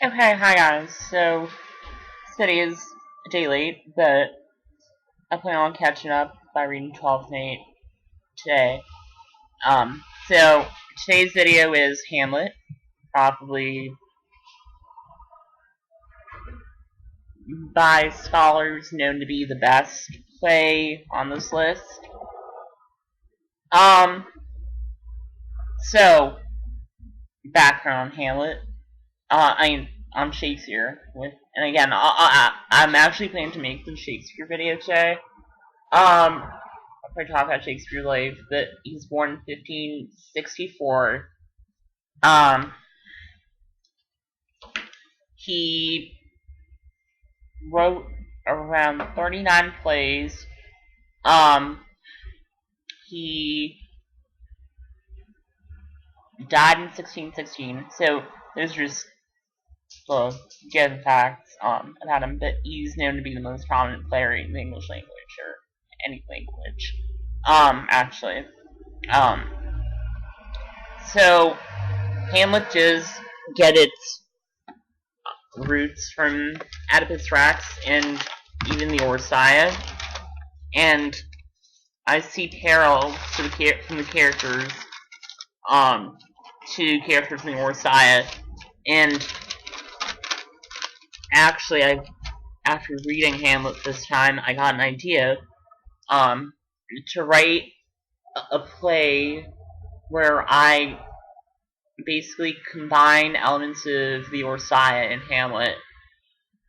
Okay, hi guys. So, city is a day late, but I plan on catching up by reading 12 and 8 today. So today's video is Hamlet, probably by scholars known to be the best play on this list. Um, so, background on Hamlet. On Shakespeare. And again, I'm actually planning to make the Shakespeare video today. If I talk about Shakespeare's life, that he was born in 1564. Um, he wrote around 39 plays. He died in 1616. So there's just the given facts about him. But he's known to be the most prominent player in the English language, or any language. Actually. So Hamlet does get its roots from Oedipus Rex and even the Oresteia, and I see parallels to from the characters to characters in the Oresteia, and actually, after reading Hamlet this time, I got an idea to write a play where I basically combine elements of the Oresteia and Hamlet,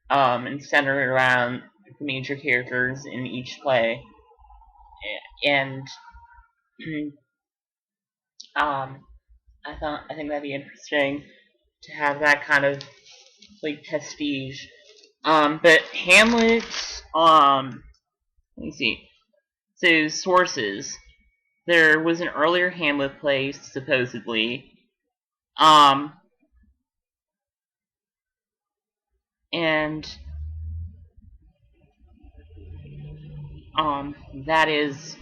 and center it around the major characters in each play. And I think that'd be interesting to have that kind of like prestige. But Hamlet, let me see. So sources. There was an earlier Hamlet play, supposedly. And that is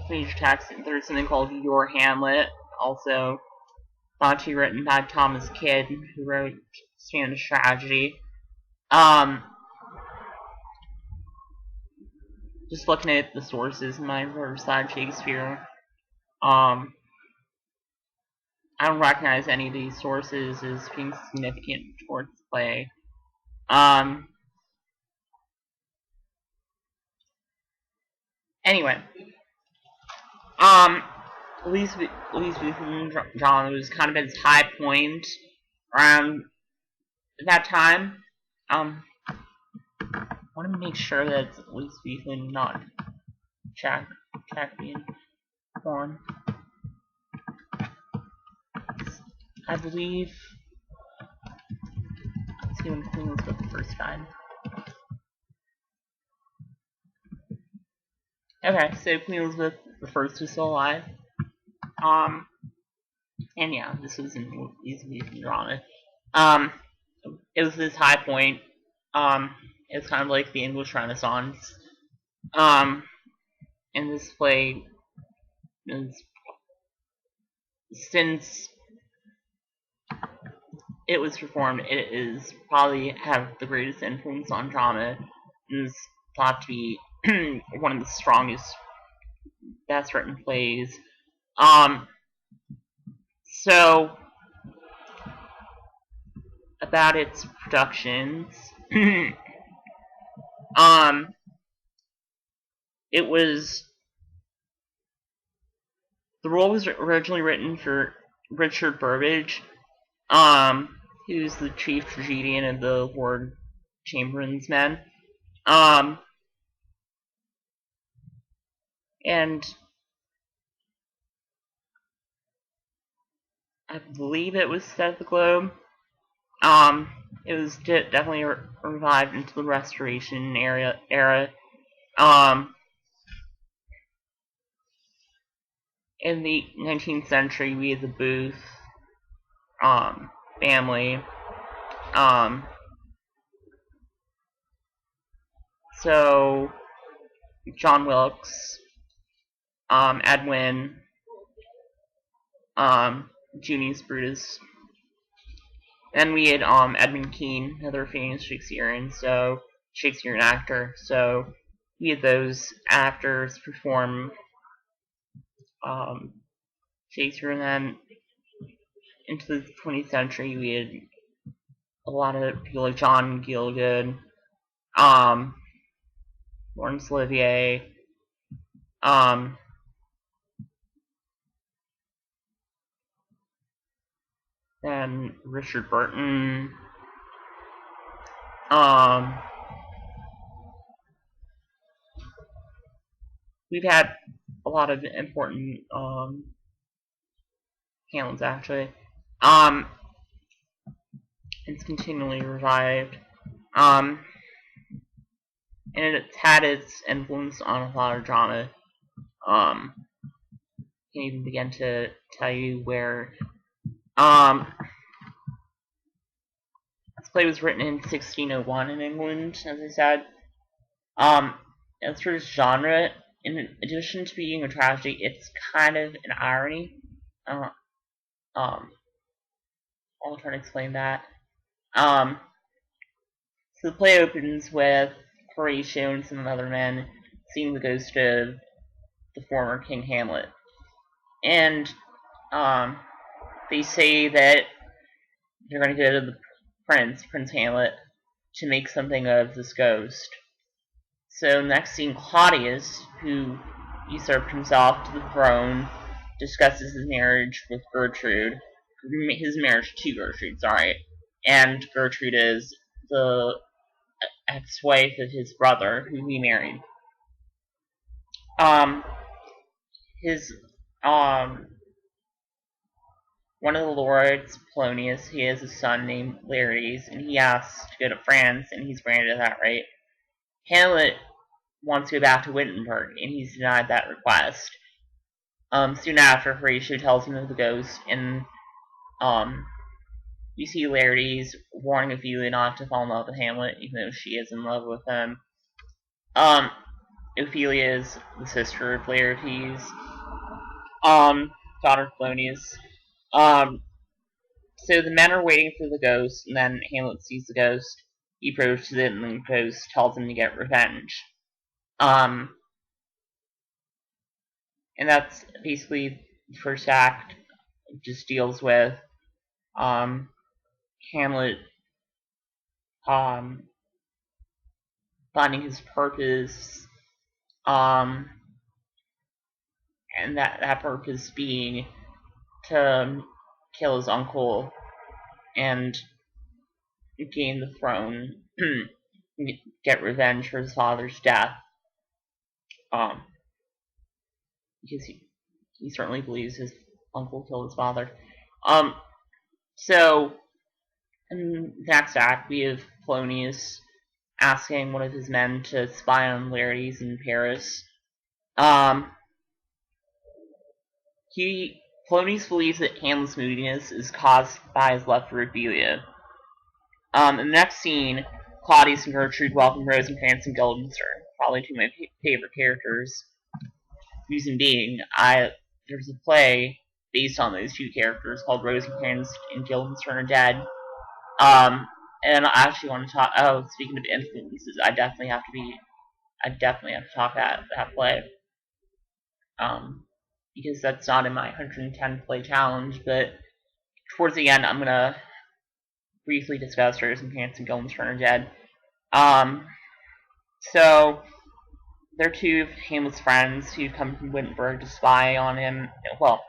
major text. There's something called Your Hamlet, also thought to be written by Thomas Kidd, who wrote Spanish Tragedy. Just looking at the sources in my Riverside Shakespeare, I don't recognize any of these sources as being significant towards the play. Anyway, Elizabethan drama was kind of at its high point around that time. I want to make sure that it's Elizabethan, not Jacobean form. I believe. Let's see when Queen Elizabeth first died. Okay, so Queen Elizabeth the First was still alive. And yeah, this was an Elizabethan drama. It was this high point. It was kind of like the English Renaissance. And this play is, since it was performed, it is probably have the greatest influence on drama. It is thought to be one of the strongest, best written plays. So about its productions, it was, the role was originally written for Richard Burbage, who's the chief tragedian of the Lord Chamberlain's Men. And I believe it was set at the Globe. It was definitely revived into the Restoration era. In the 19th century, we had the Booth family. So John Wilkes, Edwin, Junius Brutus, And we had Edmund Kean, another famous Shakespearean actor. So we had those actors perform Shakespeare, and then into the 20th century we had a lot of people like John Gielgud, Laurence Olivier, and Richard Burton. We've had a lot of important Hamlets actually. It's continually revived. And it's had its influence on a lot of drama. Can't even begin to tell you where. This play was written in 1601 in England, as I said. As for its genre, in addition to being a tragedy, it's kind of an irony. I'll try to explain that. So the play opens with Horatio and some other men seeing the ghost of the former King Hamlet. And they say that they're going to go to the Prince Hamlet, to make something of this ghost. So next scene, Claudius, who usurped himself to the throne, discusses his marriage with Gertrude. His marriage to Gertrude, sorry. And Gertrude is the ex-wife of his brother, who he married. His one of the lords, Polonius, he has a son named Lares, and he asks to go to France, and he's granted that right. Hamlet wants to go back to Wittenberg, and he's denied that request. Soon after, Horatio tells him of the ghost, and you see Laertes warning Ophelia not to fall in love with Hamlet, even though she is in love with him. Ophelia is the sister of Laertes, daughter of Polonius. So the men are waiting for the ghost, and then Hamlet sees the ghost. He approaches it, and the ghost tells him to get revenge. And that's basically the first act. It just deals with Hamlet finding his purpose, and that purpose being to kill his uncle and gain the throne, get revenge for his father's death, because he certainly believes his uncle killed his father. So in the next act, we have Polonius asking one of his men to spy on Laertes in Paris. Polonius believes that Hamlet's moodiness is caused by his love for Ophelia. In the next scene, Claudius and Gertrude welcome Rosencrantz and Guildenstern, probably two of my favorite characters. Reason being, there's a play based on those two characters called Rosencrantz and Guildenstern Are Dead. And I actually want to talk. Oh, speaking of influences, I definitely have to talk about that play. Because that's not in my 110 play challenge, but towards the end, I'm gonna briefly discuss Rosencrantz and Guildenstern Are Dead. So they're two of Hamlet's friends who come from Wittenberg to spy on him. Well,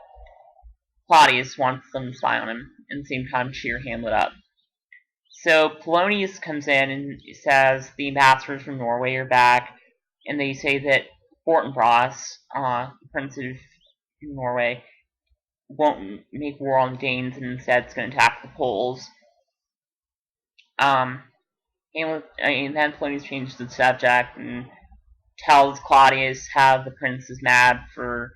Claudius wants them to spy on him, and at the same time cheer Hamlet up. So Polonius comes in and says the ambassadors from Norway are back, and they say that Fortinbras, the Prince of Norway, won't make war on the Danes and instead is going to attack the Poles. And then Polonius changes the subject and tells Claudius how the prince is mad for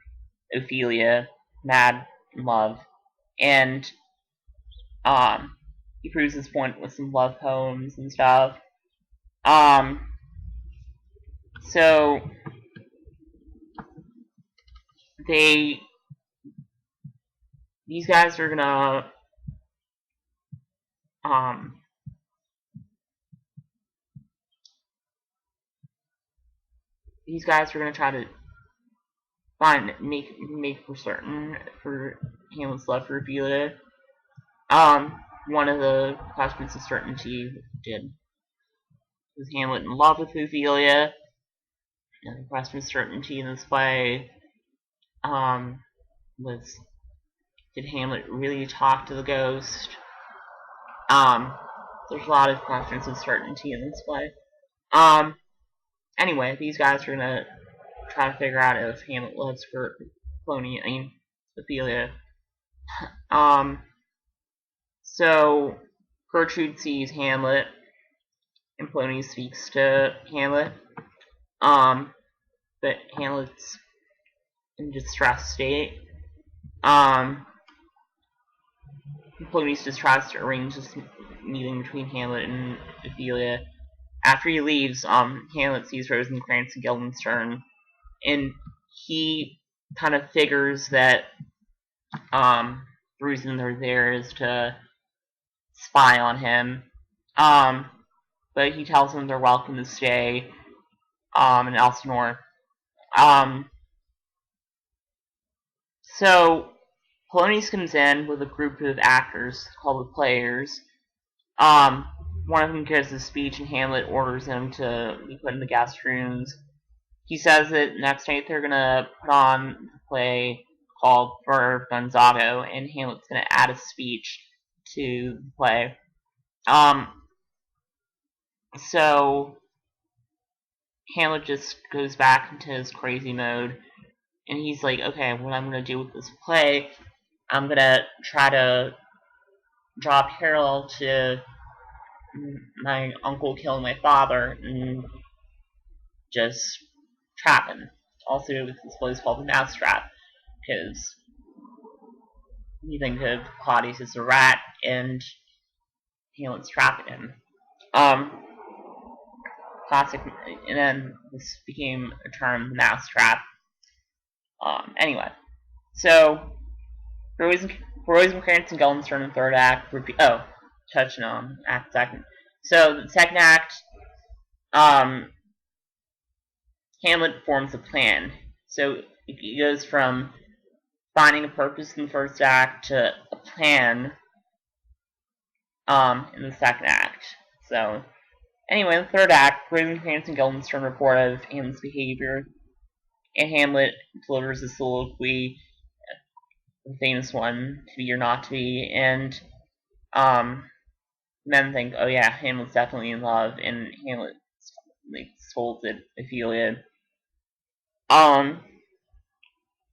Ophelia, mad in love, and he proves his point with some love poems and stuff. So these guys are gonna these guys are gonna try to make for certain for Hamlet's love for Ophelia. One of the questions of certainty was Hamlet in love with Ophelia? Another question of certainty in this play was, did Hamlet really talk to the ghost? There's a lot of questions of certainty in this play. Anyway, these guys are gonna try to figure out if Hamlet loves Ophelia. So Gertrude sees Hamlet, and Polonius speaks to Hamlet. But Hamlet's in distress state. Polonius just tries to arrange this meeting between Hamlet and Ophelia. After he leaves, Hamlet sees Rosencrantz and Guildenstern, and he kind of figures that the reason they're there is to spy on him. But he tells them they're welcome to stay in Elsinore. So Polonius comes in with a group of actors called the Players. One of them gives a speech, and Hamlet orders him to be put in the guest rooms. He says that next night they're gonna put on a play called For Gonzago, and Hamlet's gonna add a speech to the play. So Hamlet just goes back into his crazy mode, and he's like, okay, what I'm gonna do with this play, I'm gonna try to draw a parallel to my uncle killing my father and just trap him. Also, this play is called the Mousetrap, because you think of Claudius as a rat, and Hamlet's trapping him. Classic, and then this became a term, the Mousetrap. Anyway, so Rosencrantz and Guildenstern in the third act. Touching on act second. So the second act, Hamlet forms a plan. So it goes from finding a purpose in the first act to a plan in the second act. So anyway, in the third act, Rosencrantz and Guildenstern report of Hamlet's behavior, and Hamlet delivers a soliloquy, the famous one, to be or not to be, and men think, oh yeah, Hamlet's definitely in love, and Hamlet scolds Ophelia. So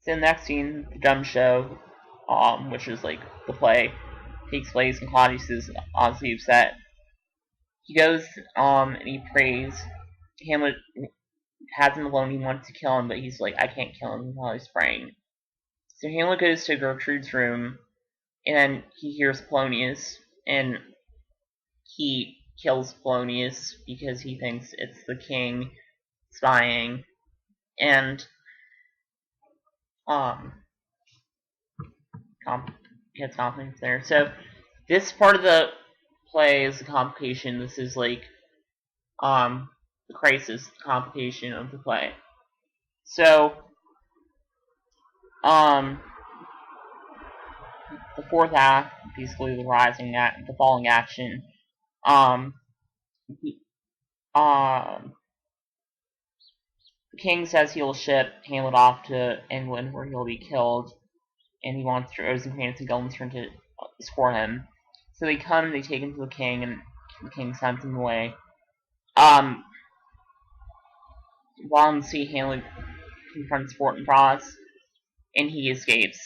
the next scene, the dumb show, which is like the play, takes place, and Claudius is obviously upset. He goes and he prays. Hamlet has him alone. He wants to kill him, but he's like, I can't kill him while he's praying. So Hamlet goes to Gertrude's room, and then he hears Polonius, and he kills Polonius because he thinks it's the king spying, and gets confidence there. So this part of the play is a complication. This is like the crisis, the complication of the play. So the fourth act, basically the falling action. The king says he'll ship Hamlet off to England, where he'll be killed, and he wants Rosencrantz and Guildenstern to escort him. So they come, they take him to the king, and the king sends him away. While on the sea, Hamlet confronts Fortinbras, and he escapes.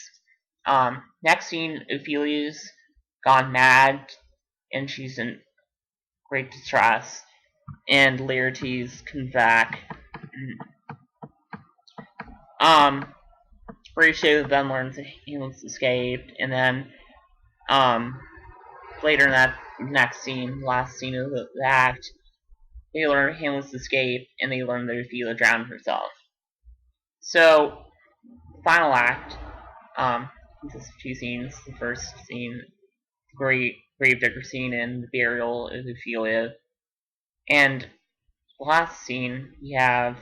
Next scene, Ophelia's gone mad, and she's in great distress, and Laertes comes back. Horatio then learns that Hamlet's escaped, and then later in that next scene, last scene of the act, they learn Hamlet's escape, and they learn that Ophelia drowned herself. So, final act consists of two scenes. The first scene, great gravedigger scene and the burial of Ophelia. And the last scene, we have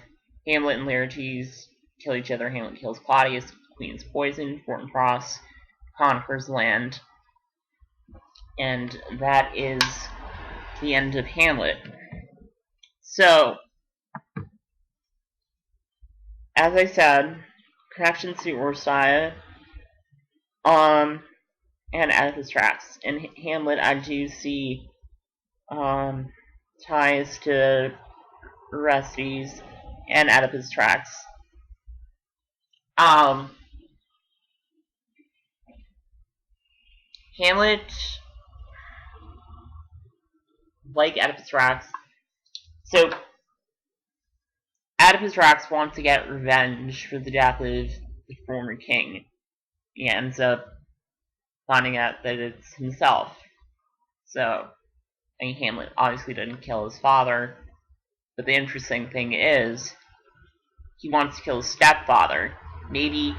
Hamlet and Laertes kill each other. Hamlet kills Claudius, the queen is poisoned, Fortin Cross conquers land, and that is the end of Hamlet. So, as I said, connections to Orsteia, and Oedipus tracks. In Hamlet, I do see ties to Orestes and Oedipus tracks. Hamlet, like Oedipus tracks, so Oedipus Rex wants to get revenge for the death of the former king. He ends up finding out that it's himself. So, I mean, Hamlet obviously didn't kill his father, but the interesting thing is, he wants to kill his stepfather. Maybe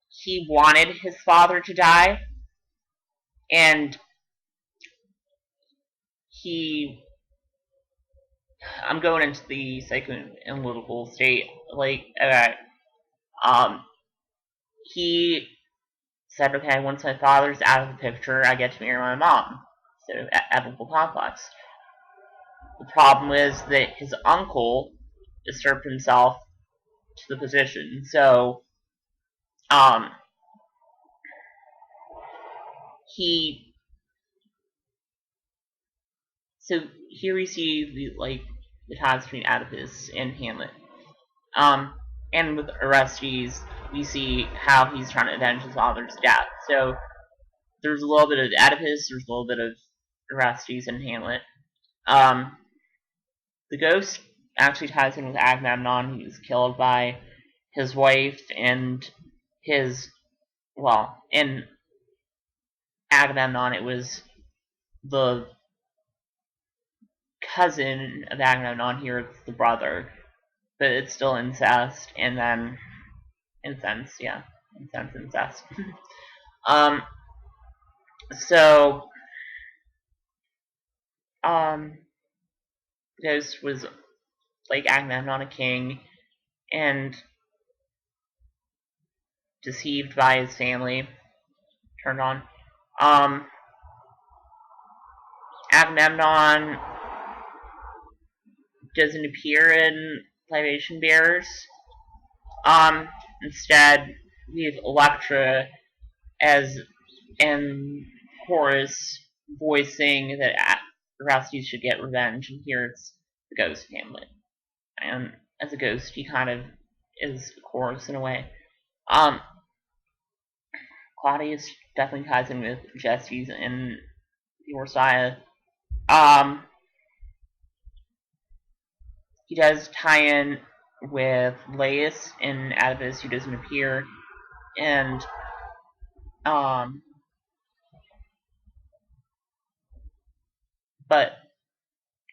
he wanted his father to die, and I'm going into the psychoanalytical state, he said, okay, once my father's out of the picture, I get to marry my mom. So, Oedipal complex. The problem is that his uncle usurped himself to the position. So, so here we see the ties between Oedipus and Hamlet. And with Orestes, we see how he's trying to avenge his father's death. So there's a little bit of Oedipus, there's a little bit of Orestes and Hamlet. The ghost actually ties in with Agamemnon. He was killed by his wife and in Agamemnon, it was the cousin of Agamemnon. Here it's the brother, but it's still incest, and then incest. So, Ghost was like Agamemnon, a king, and deceived by his family, turned on. Agamemnon doesn't appear in Libation Bearers. Instead, we have Electra in chorus voicing that Orestes should get revenge, and here it's the ghost of Hamlet. And as a ghost, he kind of is a chorus in a way. Claudius definitely ties in with Gestes and the Orsteia. He does tie in with Laius and Oedipus, who doesn't appear, and but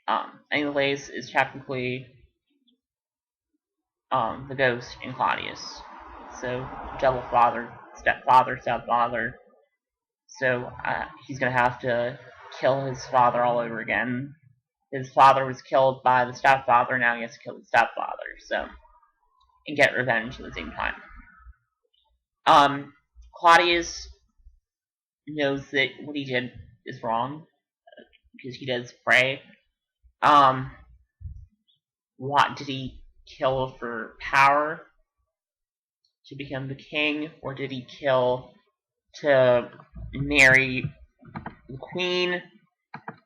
I think Laius is technically the ghost in Claudius. So double father, stepfather. So he's gonna have to kill his father all over again. His father was killed by the stepfather, now he has to kill the stepfather, so, and get revenge at the same time. Claudius knows that what he did is wrong, because he does pray. What did he kill for power? To become the king, or did he kill to marry the queen?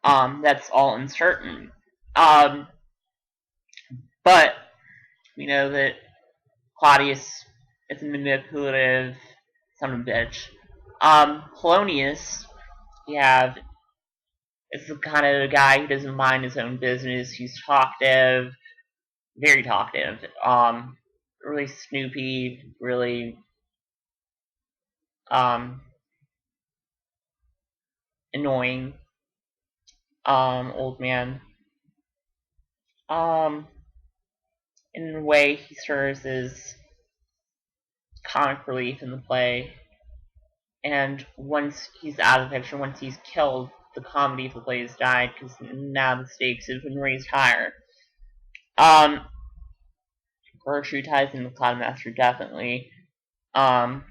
That's all uncertain. But we know that Claudius is a manipulative son of a bitch. Polonius, is the kind of guy who doesn't mind his own business. He's talkative, very talkative. Really snoopy, really annoying old man. In a way, he serves as comic relief in the play, And once he's out of the picture, once he's killed, the comedy of the play has died, because now the stakes have been raised higher. Gertrude ties in with Clytemnestra, definitely. And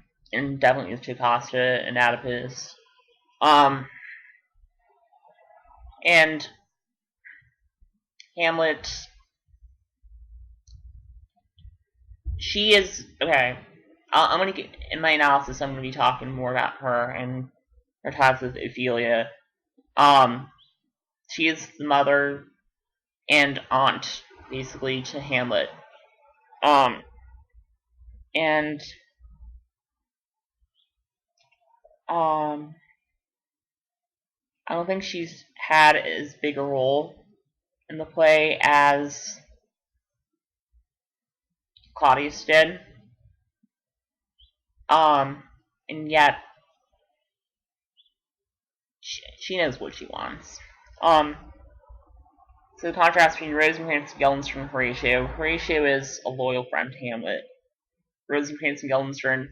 definitely with Jocasta and Oedipus. And Hamlet, she is, okay, I'm going to get, in my analysis, I'm going to be talking more about her and her ties with Ophelia. She is the mother and aunt, basically, to Hamlet. And, I don't think she's had as big a role in the play as Claudius did. And yet, she knows what she wants. So the contrast between Rosencrantz and Guildenstern and Horatio. Horatio is a loyal friend to Hamlet. Rosencrantz and Guildenstern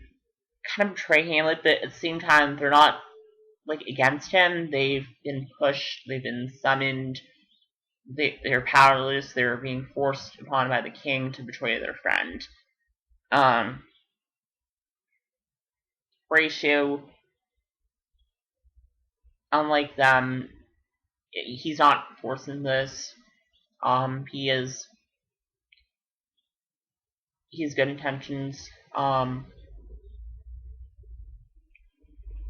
kind of betray Hamlet, but at the same time, they're not, like, against him. They've been pushed, they've been summoned, they're powerless, they're being forced upon by the king to betray their friend. Horatio, unlike them, he's not forcing this. He has good intentions.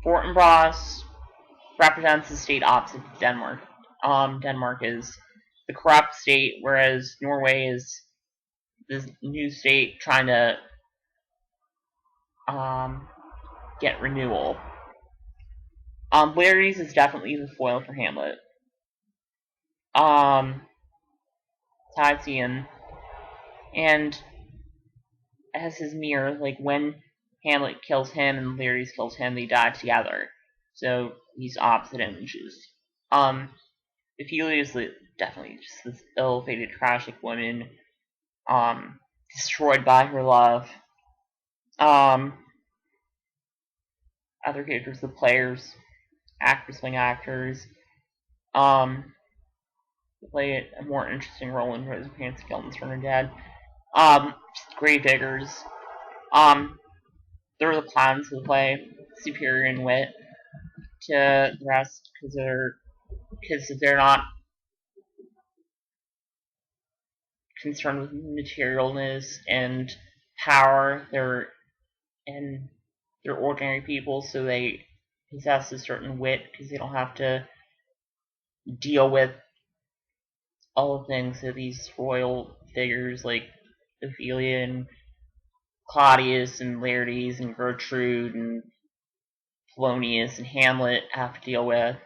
Fortinbras represents the state opposite of Denmark. Denmark is the corrupt state, whereas Norway is this new state trying to get renewal. Laertes is definitely the foil for Hamlet. Titian, and as his mirror, like when Hamlet kills him and Laertes kills him, they die together. So these opposite images. Ophelia is definitely just this ill-fated, tragic woman, destroyed by her love. Other characters, the players, actors playing actors, play a more interesting role in Rosencrantz and Guildenstern are dead. Gravediggers. They're the clowns of the play, superior in wit to the rest, because they're not concerned with materialness and power. They're ordinary people, so they possess a certain wit because they don't have to deal with all the things that these royal figures like Ophelia and Claudius and Laertes and Gertrude and Polonius and Hamlet have to deal with.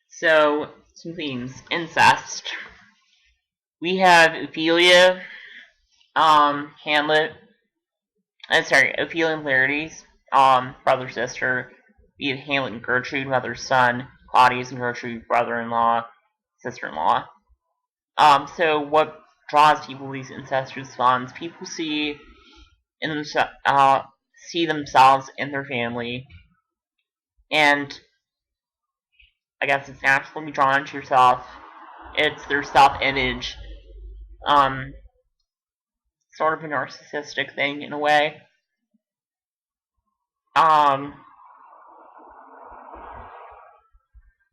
So, some themes. Incest. We have Ophelia, Ophelia and Laertes, brother, sister. We have Hamlet and Gertrude, mother, son. Claudius and Gertrude, brother-in-law, sister-in-law. So what draws people to these incestuous bonds? People see themselves in their family, and I guess it's natural to be drawn to yourself. It's their self-image, sort of a narcissistic thing in a way.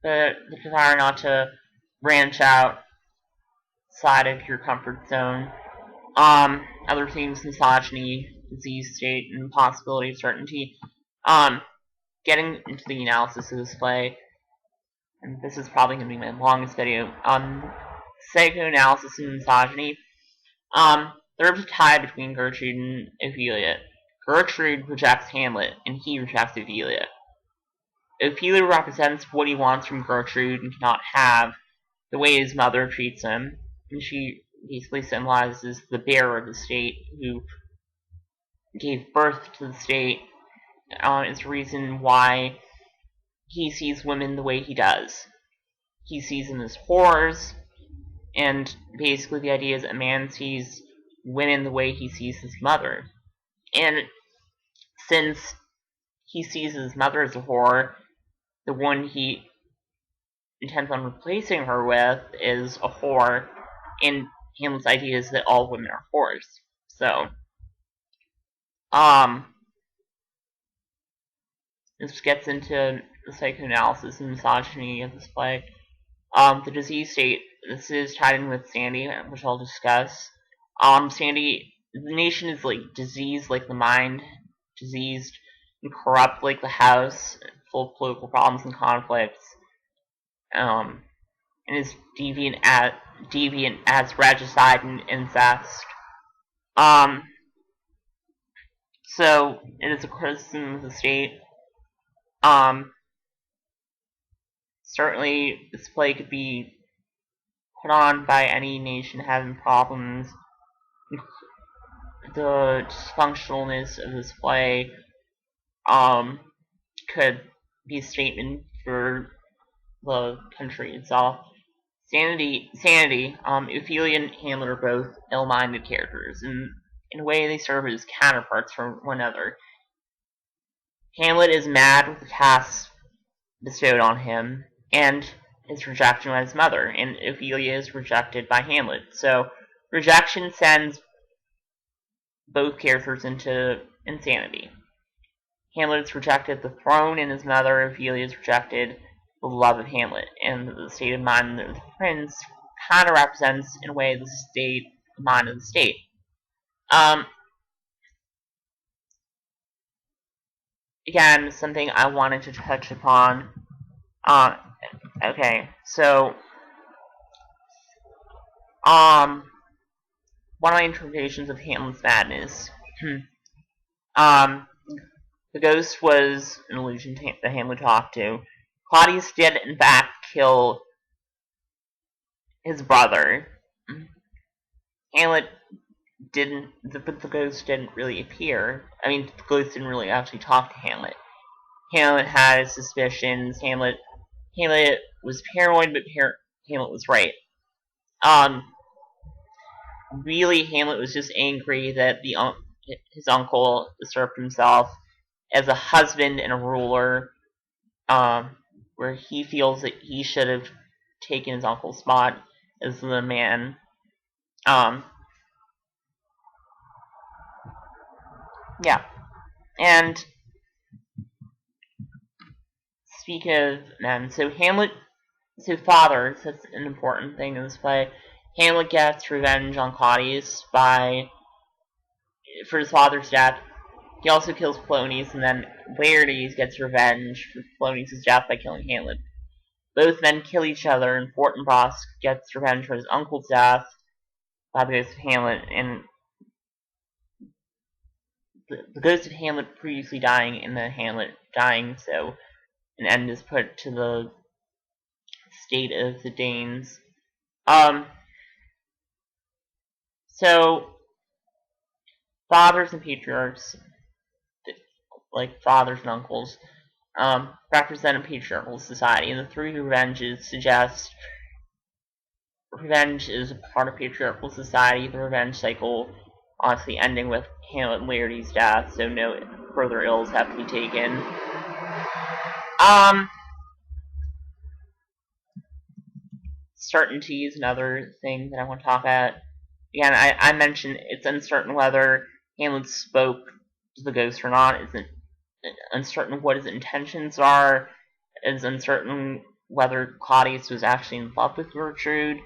The desire not to branch outside of your comfort zone. Other themes: misogyny, disease state, and possibility of certainty. Getting into the analysis of this play, and this is probably going to be my longest video, psychoanalysis and misogyny. There's a tie between Gertrude and Ophelia. Gertrude rejects Hamlet, and he rejects Ophelia. Ophelia represents what he wants from Gertrude and cannot have, the way his mother treats him, and she basically symbolizes the bearer of the state who gave birth to the state. Is the reason why he sees women the way he does. He sees them as whores, and basically the idea is that a man sees women the way he sees his mother. And since he sees his mother as a whore, the one he intends on replacing her with is a whore, and Hamlet's idea is that all women are whores. So, this gets into the psychoanalysis and misogyny of this play. The disease state, this is tied in with Sandy, which I'll discuss. Sandy, the nation is like diseased like the mind, diseased and corrupt like the house, full of political problems and conflicts, and is deviant as regicide and incest. So it is a criticism of the state. Certainly this play could be put on by any nation having problems. The dysfunctionalness of this play could be a statement for the country itself. Sanity, Ophelia and Hamlet are both ill-minded characters, and in a way they serve as counterparts for one another. Hamlet is mad with the task bestowed on him, and his rejection by his mother, and Ophelia is rejected by Hamlet. So, rejection sends both characters into insanity. Hamlet is rejected the throne, and his mother, Ophelia, is rejected the love of Hamlet. And the state of mind of the prince kind of represents, in a way, the state of mind of the state. Again, something I wanted to touch upon. Okay, so, one of my interpretations of Hamlet's madness. The ghost was an illusion that Hamlet talked to. Claudius did, in fact, kill his brother. Hamlet didn't, but the ghost didn't really appear. I mean, the ghost didn't really actually talk to Hamlet. Hamlet had his suspicions. Hamlet was paranoid, but Hamlet was right. Really, Hamlet was just angry that his uncle usurped himself as a husband and a ruler, where he feels that he should have taken his uncle's spot as the man. Yeah. And speaking of men, so father, that's an important thing in this play. Hamlet gets revenge on Claudius for his father's death. He also kills Polonius, and then Laertes gets revenge for Polonius' death by killing Hamlet. Both men kill each other, and Fortinbras gets revenge for his uncle's death by the ghost of Hamlet, and the ghost of Hamlet previously dying and then Hamlet dying, so an end is put to the state of the Danes. So, fathers and patriarchs, like fathers and uncles, represent a patriarchal society, and the three revenges suggest revenge is a part of patriarchal society. The revenge cycle honestly ending with Hamlet and Laertes' death, so no further ills have to be taken. Certainty is another thing that I want to talk about. Again, I mentioned it's uncertain whether Hamlet spoke to the ghost or not. It's uncertain what his intentions are. It's uncertain whether Claudius was actually in love with Gertrude,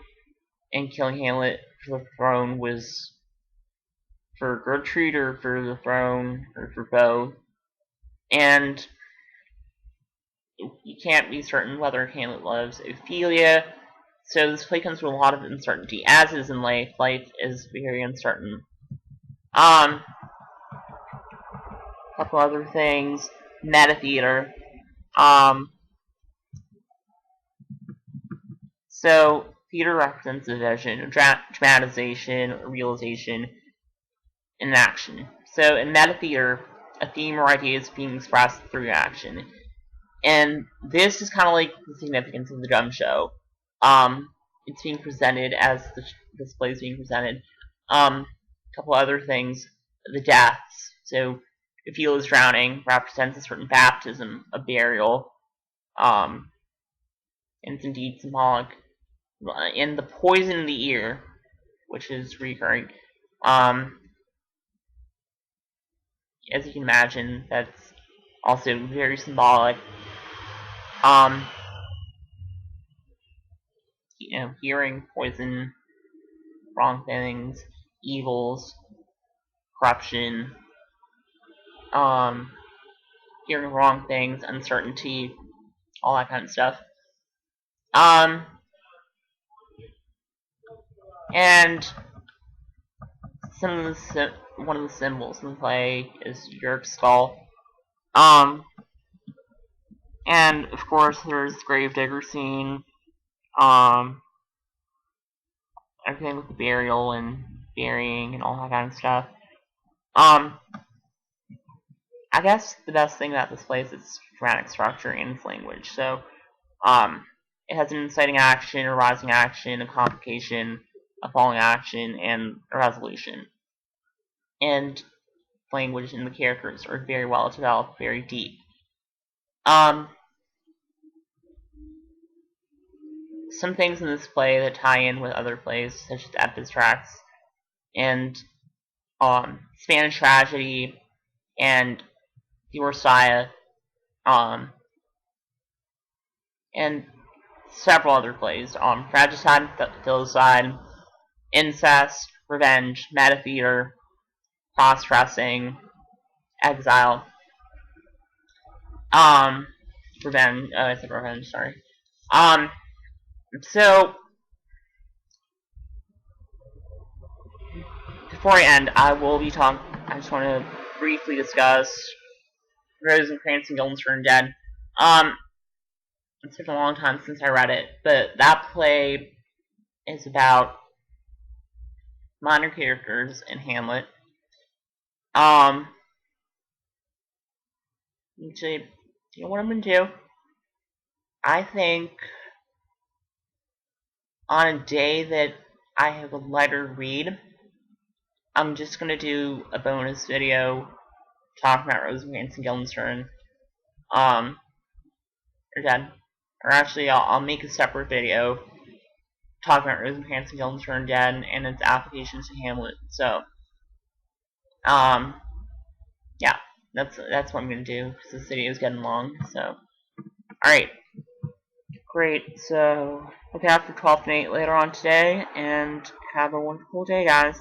and killing Hamlet for the throne was for Gertrude or for the throne or for both. And you can't be certain whether Hamlet loves Ophelia. So this play comes with a lot of uncertainty, as is in life. Life is very uncertain. A couple other things. Meta-theater. So, theater represents a vision, a dramatization, a realization, and action. So, in meta-theater, a theme or idea is being expressed through action. And this is kind of like the significance of the dumb show. It's being presented as this play is being presented. A couple other things. The deaths. So, if he was drowning, represents a certain baptism, a burial, and it's indeed symbolic. And the poison in the ear, which is recurring, as you can imagine, that's also very symbolic. Hearing poison, wrong things, evils, corruption, hearing wrong things, uncertainty, all that kind of stuff. And one of the symbols in the play is Yerk's skull. And of course there's the gravedigger scene. Everything with the burial and burying and all that kind of stuff. I guess the best thing about this place is its dramatic structure and its language. So, it has an inciting action, a rising action, a complication, a falling action, and a resolution. And language and the characters are very well developed, very deep. Some things in this play that tie in with other plays, such as Epistracts and Spanish Tragedy and The Orsia, and several other plays, Fratricide, Filicide, Incest, Revenge, Metatheater, Cross-dressing, Exile, Revenge, I said Revenge, sorry. So, before I end, I just want to briefly discuss Rosencrantz and Guildenstern Dead. It's been a long time since I read it, but that play is about minor characters in Hamlet. Actually, you know what I'm gonna do? I think on a day that I have a lighter read, I'm just gonna do a bonus video talking about Rosencrantz and Guildenstern. Or Dead. Or actually, I'll make a separate video talking about Rosencrantz and Guildenstern Dead and its applications to Hamlet. So, yeah, that's what I'm gonna do because this video is getting long. So, alright, great. So, look out for 12 and 8 later on today, and have a wonderful day, guys.